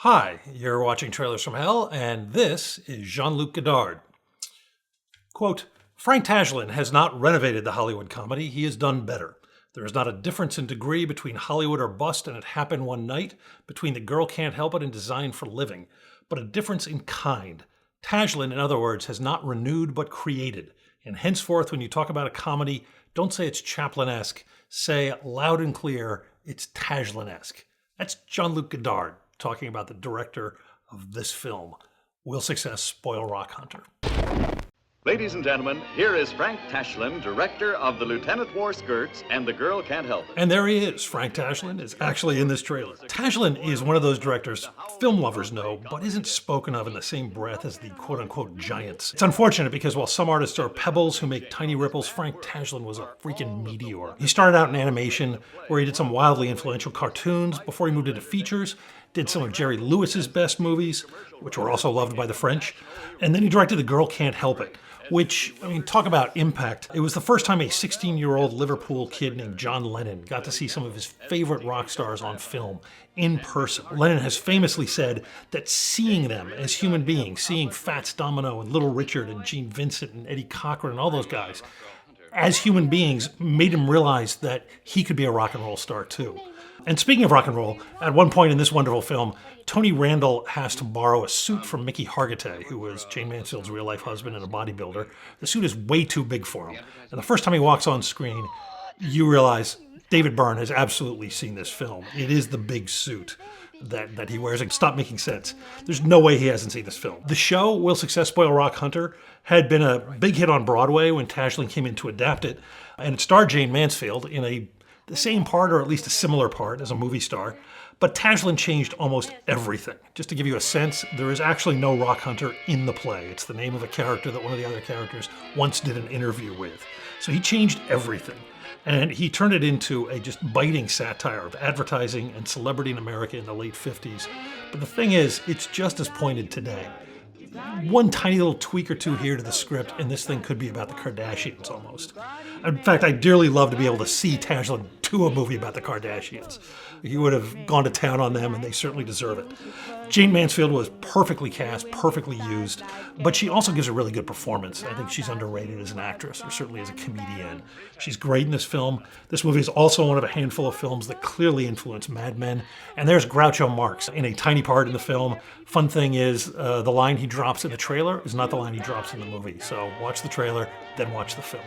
Hi, you're watching Trailers from Hell, and this is Jean-Luc Godard. Quote, Frank Tashlin has not renovated the Hollywood comedy, he has done better. There is not a difference in degree between Hollywood or Bust and It Happened One Night, between The Girl Can't Help It and Designed for Living, but a difference in kind. Tashlin, in other words, has not renewed but created. And henceforth, when you talk about a comedy, don't say it's Chaplin-esque, say loud and clear, it's Tashlin-esque. That's Jean-Luc Godard talking about the director of this film. Will success spoil Rock Hunter? Ladies and gentlemen, here is Frank Tashlin, director of The Lieutenant Wore Skirts and The Girl Can't Help It. And there he is. Frank Tashlin is actually in this trailer. Tashlin is one of those directors film lovers know, but isn't spoken of in the same breath as the quote-unquote giants. It's unfortunate because while some artists are pebbles who make tiny ripples, Frank Tashlin was a freaking meteor. He started out in animation, where he did some wildly influential cartoons before he moved into features, did some of Jerry Lewis's best movies, which were also loved by the French, and then he directed The Girl Can't Help It, which, talk about impact. It was the first time a 16-year-old Liverpool kid named John Lennon got to see some of his favorite rock stars on film in person. Lennon has famously said that seeing them as human beings, seeing Fats Domino and Little Richard and Gene Vincent and Eddie Cochran and all those guys, as human beings, made him realize that he could be a rock and roll star too. And speaking of rock and roll, at one point in this wonderful film, Tony Randall has to borrow a suit from Mickey Hargitay, who was Jane Mansfield's real-life husband and a bodybuilder. The suit is way too big for him. And the first time he walks on screen, you realize David Byrne has absolutely seen this film. It is the big suit that he wears. Stop making sense. There's no way he hasn't seen this film. The show, Will Success Spoil Rock Hunter, had been a big hit on Broadway when Tashlin came in to adapt it, and it starred Jane Mansfield in the same part, or at least a similar part, as a movie star. But Tashlin changed almost everything. Just to give you a sense, there is actually no Rock Hunter in the play. It's the name of a character that one of the other characters once did an interview with. So he changed everything. And he turned it into a just biting satire of advertising and celebrity in America in the late 50s. But the thing is, it's just as pointed today. One tiny little tweak or two here to the script, and this thing could be about the Kardashians almost. In fact, I'd dearly love to be able to see Tashlin do a movie about the Kardashians. He would have gone to town on them, and they certainly deserve it. Jane Mansfield was perfectly cast, perfectly used, but she also gives a really good performance. I think she's underrated as an actress, or certainly as a comedian. She's great in this film. This movie is also one of a handful of films that clearly influenced Mad Men. And there's Groucho Marx in a tiny part in the film. Fun thing is, the line he drops in the trailer is not the line he drops in the movie. So watch the trailer, then watch the film.